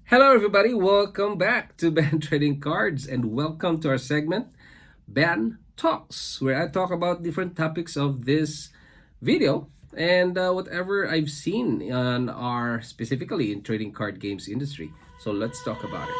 Hello, everybody. Welcome back to Ben Trading Cards, and welcome to our segment, Ben Talks, where I talk about different topics of this video and whatever I've seen on our specifically in trading card games industry. So let's talk about it.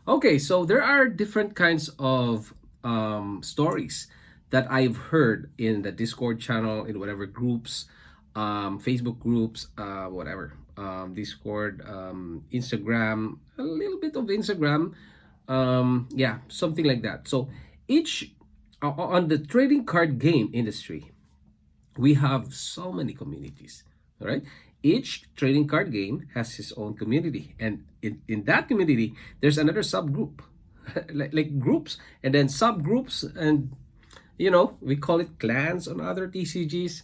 Okay, so there are different kinds of stories that I've heard in the Discord channel, in whatever groups, Facebook groups, whatever, Discord, Instagram, a little bit of Instagram, yeah, something like that. So each on the trading card game industry, we have so many communities, all right? Each trading card game has its own community, and in that community there's another subgroup, like groups and then subgroups, and we call it clans on other TCGs.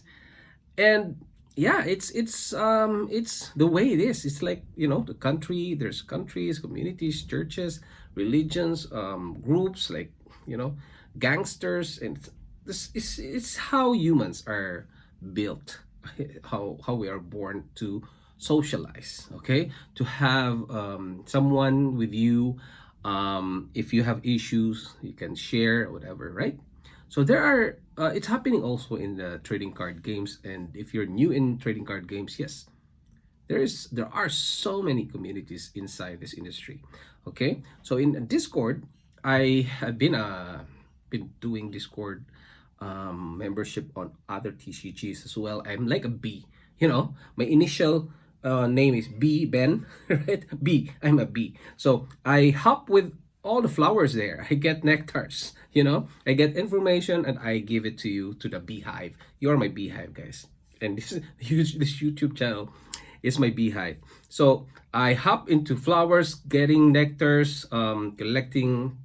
And yeah, it's the way it is. It's like, the country, there's countries, communities, churches, religions, groups, like, gangsters. And this is it's how humans are built, how we are born to socialize, okay, to have someone with you. If you have issues, you can share, whatever, right? So there are it's happening also in the trading card games. And if you're new in trading card games, yes, there are so many communities inside this industry. Okay, so in Discord, I have been doing Discord membership on other TCGs as well. I'm like a B. My initial name is B, Ben, right? B. I'm a B. So I hop with all the flowers there. I get nectars. I get information and I give it to you, to the beehive. You're my beehive, guys. And this YouTube channel is my beehive. So I hop into flowers, getting nectars, collecting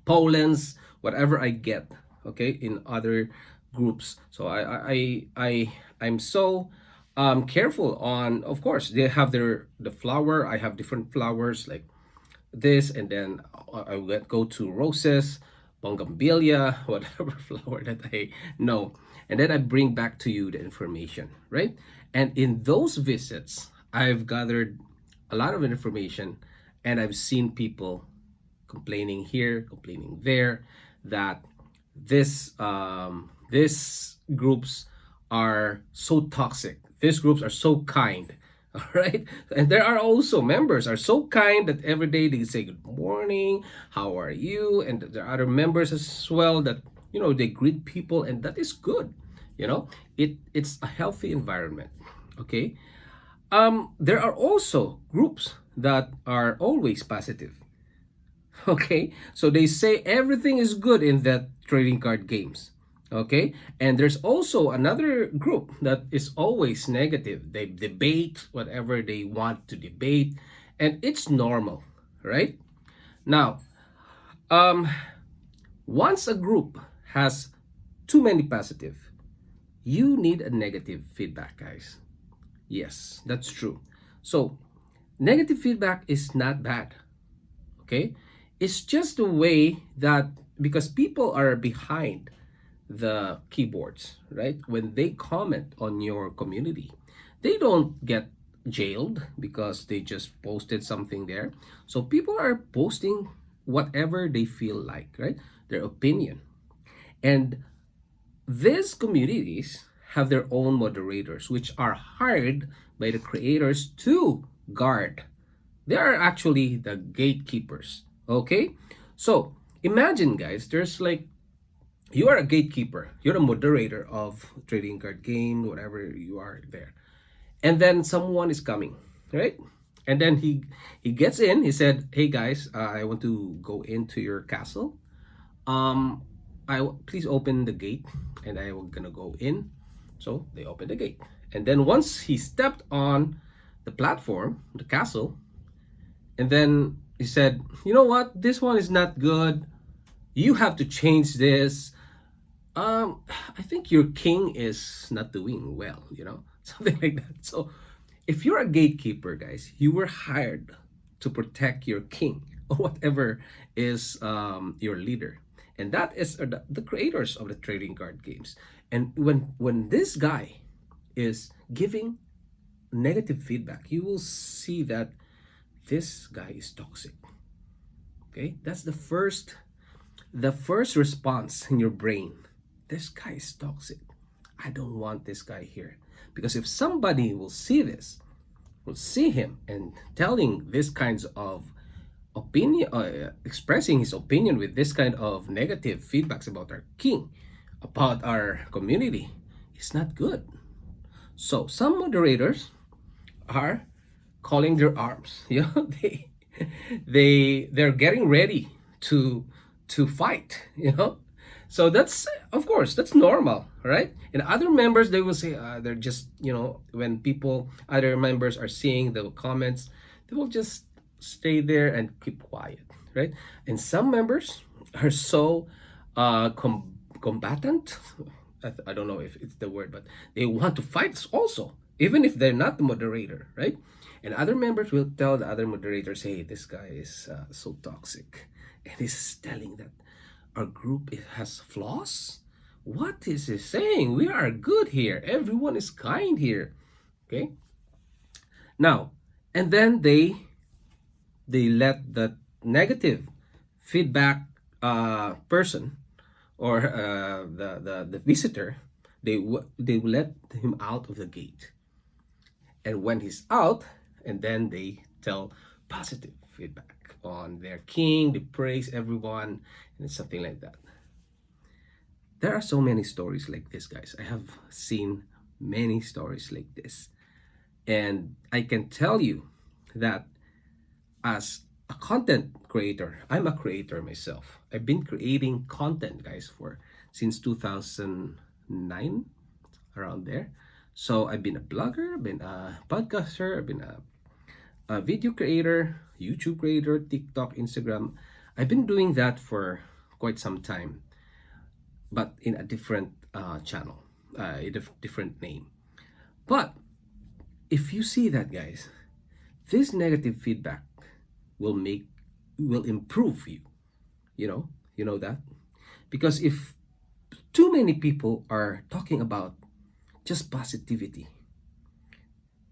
pollens, whatever I get, okay, in other groups. So I'm so careful on, of course, they have the flower. I have different flowers like this, and then I would go to roses, bougainvillea, whatever flower that I know, and then I bring back to you the information, right? And in those visits, I've gathered a lot of information, and I've seen people complaining here, complaining there, that this groups are so toxic. These groups are so kind. All right. And there are also members are so kind that every day they say good morning, how are you? And there are other members as well that they greet people, and that is good. It's a healthy environment. Okay. There are also groups that are always positive. Okay, so they say everything is good in that trading card games. Okay, and there's also another group that is always negative. They debate whatever they want to debate, and it's normal, right? Now, once a group has too many positive, you need a negative feedback, guys. Yes, that's true. So negative feedback is not bad. Okay, it's just a way that, because people are behind the keyboards, right? When they comment on your community, they don't get jailed because they just posted something there. So people are posting whatever they feel like, right? Their opinion. And these communities have their own moderators, which are hired by the creators to guard. They are actually the gatekeepers. Okay, so imagine, guys, there's like, you are a gatekeeper, you're a moderator of trading card game, whatever you are there, and then someone is coming, right? And then he gets in. He said, hey guys, I want to go into your castle. Please open the gate, and I will gonna go in. So they open the gate, and then once he stepped on the platform, the castle, and then he said, you know what, this one is not good, you have to change this. I think your king is not doing well, something like that. So if you're a gatekeeper, guys, you were hired to protect your king. or whatever is your leader. And that is the creators of the trading card games. And when this guy is giving negative feedback, you will see that this guy is toxic. Okay, that's the first response in your brain. This guy is toxic. I don't want this guy here. Because if somebody will see this, will see him and telling this kinds of opinion, expressing his opinion with this kind of negative feedbacks about our king, about our community, it's not good. So some moderators are calling their arms. They're getting ready to fight. So that's, of course, that's normal, right? And other members, they will say, they're just, when other members are seeing the comments, they will just stay there and keep quiet, right? And some members are so combatant. I don't know if it's the word, but they want to fight also, even if they're not the moderator, right? And other members will tell the other moderators, hey, this guy is so toxic. And he's telling that our group has flaws. What is he saying? We are good here. Everyone is kind here. Okay? Now, and then they let the negative feedback person or the visitor, they let him out of the gate. And when he's out, and then they tell positive feedback on their king, they praise everyone, and something like that. There are so many stories like this, guys. I have seen many stories like this. And I can tell you that as a content creator, I'm a creator myself. I've been creating content, guys, since 2009, around there. So I've been a blogger, I've been a podcaster, I've been a video creator, YouTube creator, TikTok, Instagram. I've been doing that for quite some time, but in a different channel, a different name. But if you see that, guys, this negative feedback will improve you. You know that? Because if too many people are talking about just positivity,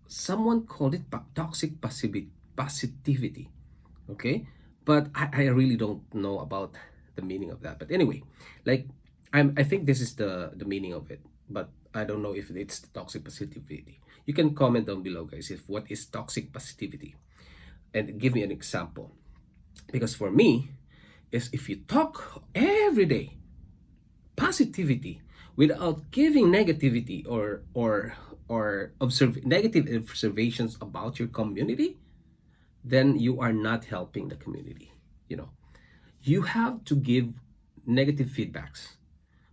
someone called it toxic positivity, okay? But I really don't know about the meaning of that. But anyway, like I think this is the meaning of it, but I don't know if it's the toxic positivity. You can comment down below, guys, if what is toxic positivity, and give me an example. Because for me, is if you talk every day positivity without giving negativity or negative observations about your community, then you are not helping the community. You have to give negative feedbacks,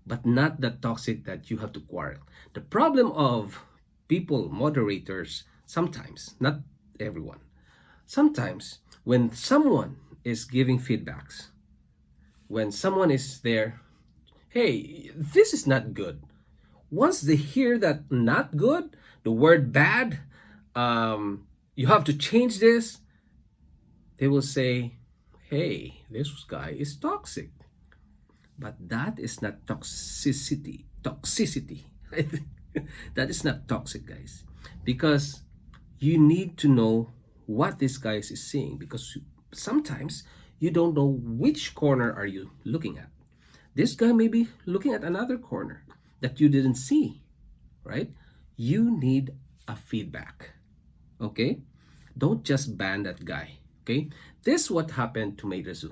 but not that toxic that you have to quarrel. The problem of people, moderators, sometimes, not everyone, sometimes when someone is giving feedbacks, when someone is there, hey, this is not good. Once they hear that not good, the word bad, you have to change this, they will say, hey, this guy is toxic. But that is not toxicity. That is not toxic, guys. Because you need to know what this guy is saying, because sometimes you don't know which corner are you looking at. This guy may be looking at another corner that you didn't see, right? You need a feedback, okay? Don't just ban that guy, okay? This is what happened to Meirezu.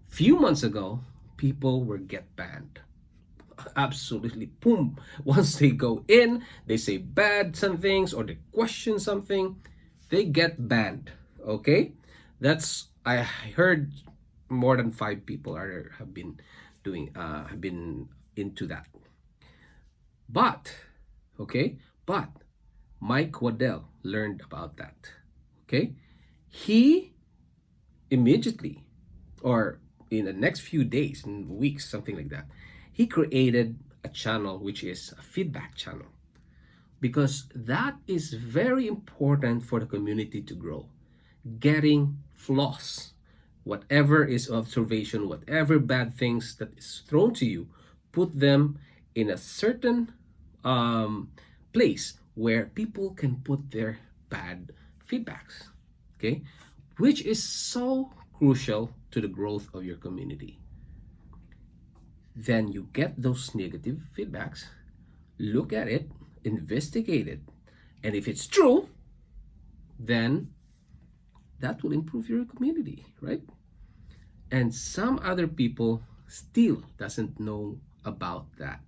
Few months ago, people were get banned. Absolutely, boom. Once they go in, they say bad some things or they question something, they get banned, okay? I heard more than 5 people have been into that. But Mike Waddell learned about that. Okay, he immediately, or in the next few days and weeks, something like that, he created a channel which is a feedback channel, because that is very important for the community to grow. Getting flaws, whatever is observation, whatever bad things that is thrown to you, put them in a certain place where people can put their bad feedbacks. Okay, which is so crucial to the growth of your community. Then you get those negative feedbacks, look at it, investigate it, and if it's true, then that will improve your community, right? And some other people still doesn't know about that.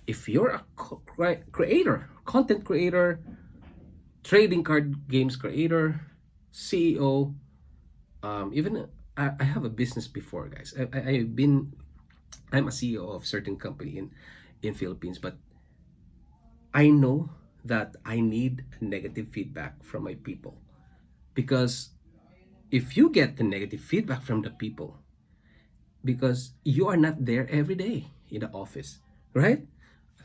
If you're a creator, content creator, trading card games creator, CEO, even I have a business before, guys. I'm a CEO of certain company in Philippines, but I know that I need negative feedback from my people, because if you get the negative feedback from the people, because you are not there every day in the office, right?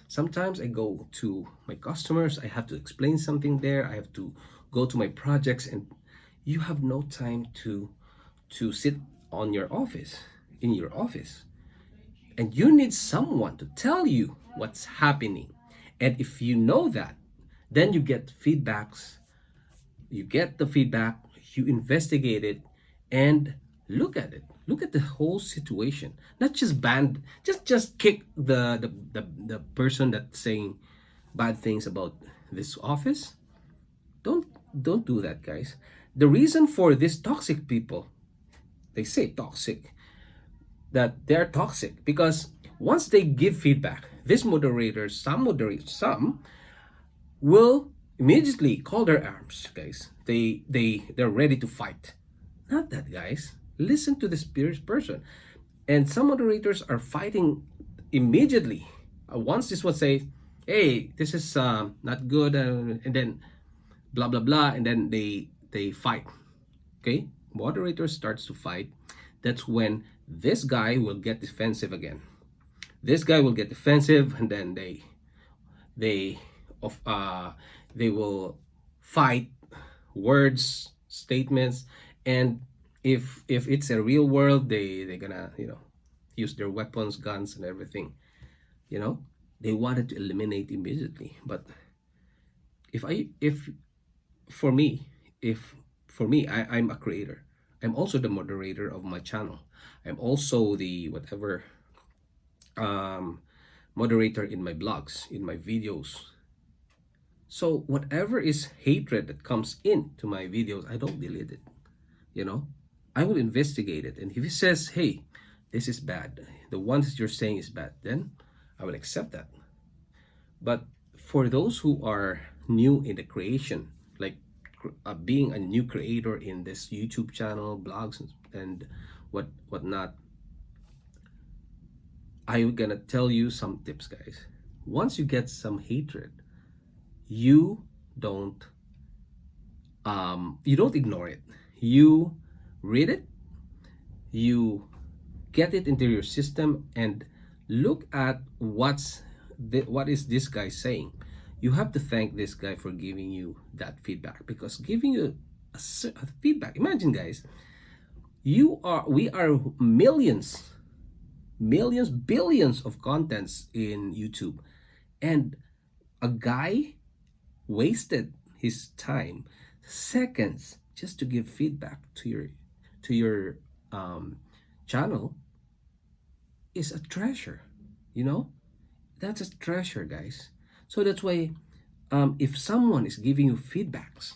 Sometimes I go to my customers, I have to explain something there, I have to go to my projects, and you have no time to sit on your office, in your office. And you need someone to tell you what's happening. And if you know that, then you get feedbacks, you get the feedback, you investigate it, and look at it. Look at the whole situation. Not just band, just kick the person that's saying bad things about this office. Don't don't do that, guys. The reason for these toxic people, they say toxic, that they're toxic because once they give feedback, these moderators, some will immediately call their arms, guys. They're ready to fight. Not that, guys. Listen to the spirit person. And some moderators are fighting immediately. Once this one say, "Hey, this is not good," and then blah blah blah, and then they fight. Okay, moderator starts to fight. That's when this guy will get defensive again. This guy will get defensive, and then they of they will fight words, statements, and if it's a real world, they're gonna use their weapons, guns, and everything. They wanted to eliminate immediately. But if for me, if for me, I'm a creator. I'm also the moderator of my channel. I'm also the whatever um, moderator in my blogs, in my videos. So whatever is hatred that comes into my videos, I don't delete it. You know, I will investigate it. And if he says, "Hey, this is bad," the ones you're saying is bad, then I will accept that. But for those who are new in the creation, like being a new creator in this YouTube channel, blogs, and whatnot, I'm gonna tell you some tips, guys. Once you get some hatred, you don't you don't ignore it. You read it, you get it into your system, and look at what is this guy saying. You have to thank this guy for giving you that feedback, because giving you a feedback, imagine, guys, we are millions, billions of contents in YouTube, and a guy wasted his time, seconds, just to give feedback to your channel, is a treasure. you know that's a treasure, guys. So that's why, if someone is giving you feedbacks,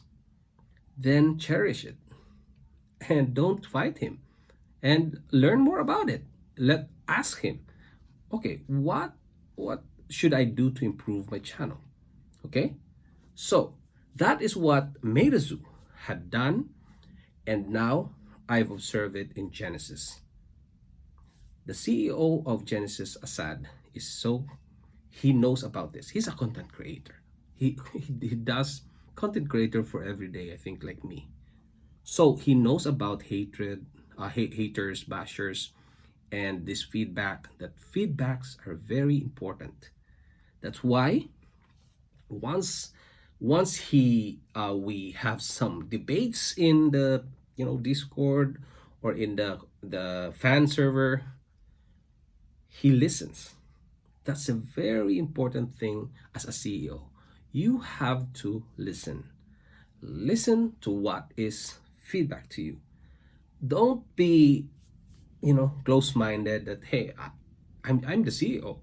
then cherish it and don't fight him, and learn more about it. Ask him, okay, what should I do to improve my channel? Okay, so that is what Meidazu had done, and now I've observed it in Genesis. The CEO of Genesis, Assad, is so he knows about this. He's a content creator. He does content creator for every day, I think, like me. So he knows about hatred, haters, bashers, and this feedback. That feedbacks are very important. That's why once we have some debates in the Discord, or in the fan server, he listens. That's a very important thing as a CEO. You have to listen. Listen to what is feedback to you. Don't be, close-minded that, hey, I'm the CEO.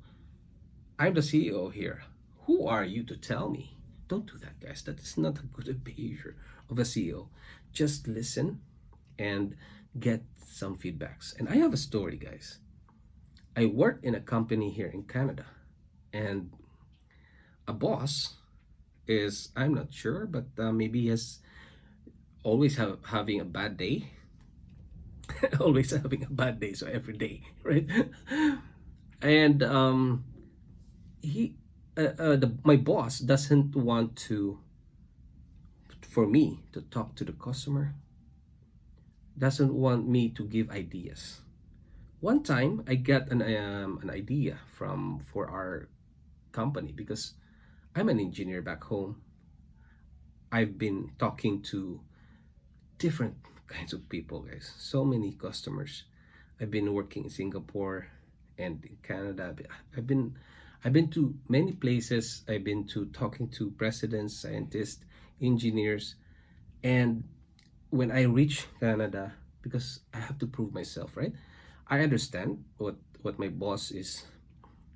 I'm the CEO here. Who are you to tell me? Don't do that, guys. That is not a good behavior of a CEO. Just listen and get some feedbacks. And I have a story, guys. I work in a company here in Canada, and a boss is, I'm not sure, but maybe he has always having a bad day. Always having a bad day, so every day, right? And he my boss doesn't want to for me to talk to the customer, doesn't want me to give ideas. One time I got an idea from for our company because I'm an engineer back home. I've been talking to different kinds of people, guys. So many customers. I've been working in Singapore and in Canada. I've been to many places. I've been to talking to presidents, scientists, engineers, and when I reach Canada, because I have to prove myself, right? I understand what my boss is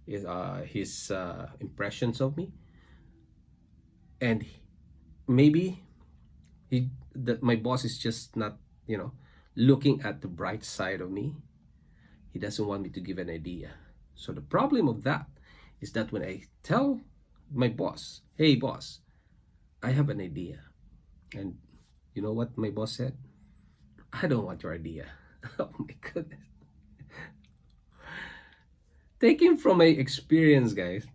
his impressions of me, and maybe that my boss is just not, looking at the bright side of me. He doesn't want me to give an idea. So the problem of that is that when I tell my boss, hey boss, I have an idea, and you know what my boss said? I don't want your idea. Oh my goodness. Taking from my experience, guys,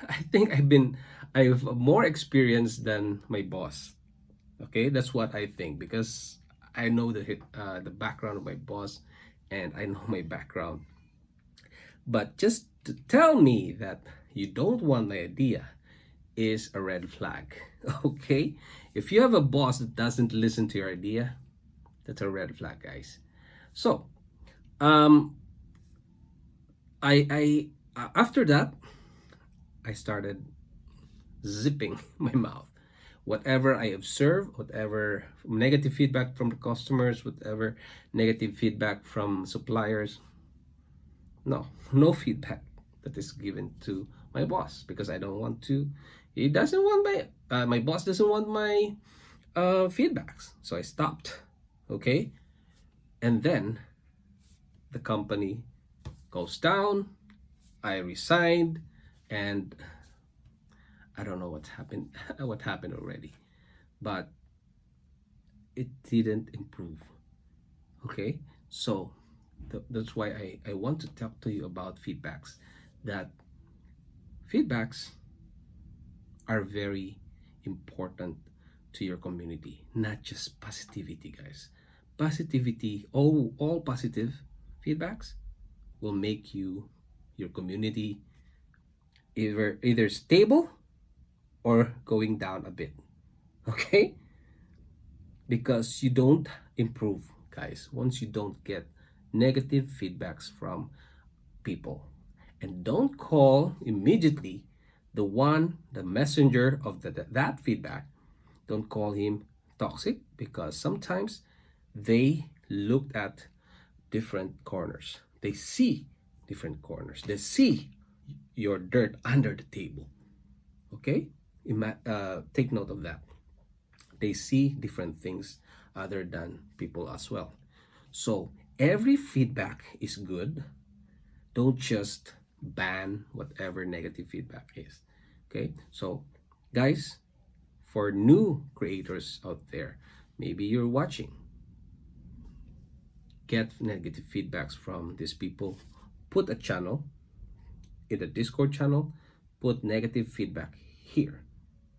I think I have more experience than my boss. Okay, that's what I think because I know the background of my boss, and I know my background. But just to tell me that you don't want my idea is a red flag. Okay, if you have a boss that doesn't listen to your idea, that's a red flag, guys. So, um, after that, I started zipping my mouth. Whatever I observe, whatever negative feedback from the customers, whatever negative feedback from suppliers, no feedback that is given to my boss because I don't want to. He doesn't want my boss doesn't want my feedbacks, so I stopped. Okay, and then the company goes down. I resigned, and I don't know what happened. What happened already, but it didn't improve. Okay, so that's why I want to talk to you about feedbacks. That feedbacks are very important to your community, not just positivity, guys. Positivity, all positive feedbacks will make your community either stable or going down a bit. Okay, because you don't improve, guys, once you don't get negative feedbacks from people. And don't call immediately the messenger of that feedback. Don't call him toxic because sometimes they looked at different corners. They see different corners. They see your dirt under the table. Okay? Take note of that. They see different things other than people as well. So every feedback is good. Don't just ban whatever negative feedback is. Okay? So guys, for new creators out there, maybe you're watching, get negative feedbacks from these people. Put a channel in the Discord channel, put negative feedback here.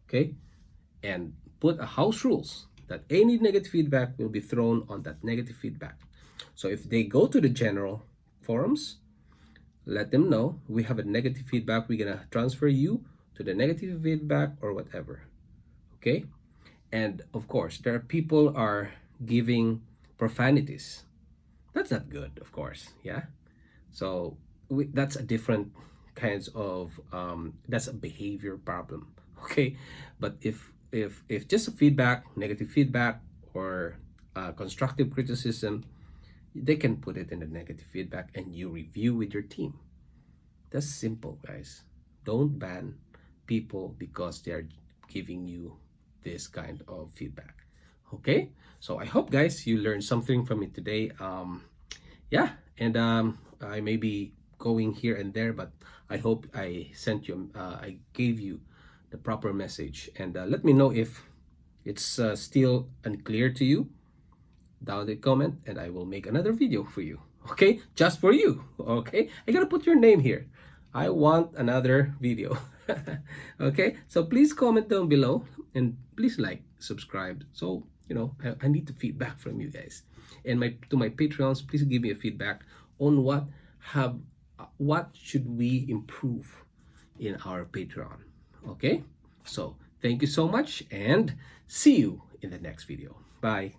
Okay? And put a house rules that any negative feedback will be thrown on that negative feedback. So if they go to the general forums, let them know we have a negative feedback. We're gonna transfer you to the negative feedback or whatever. Okay? And of course, there are people are giving profanities. That's not good, of course. Yeah. So that's a different kinds of that's a behavior problem. Okay, but if just a feedback, negative feedback, or constructive criticism, they can put it in the negative feedback and you review with your team. That's simple, guys. Don't ban people because they're giving you this kind of feedback. Okay, so I hope, guys, you learned something from it today. Yeah, and I may be going here and there, but I hope I gave you the proper message. And let me know if it's still unclear to you down the comment, and I will make another video for you. Okay, just for you. Okay, I gotta put your name here. I want another video. Okay, so please comment down below and please like, subscribe. So I need the feedback from you guys. And to my Patreons, please give me a feedback on what should we improve in our Patreon. Okay, so thank you so much and see you in the next video. Bye.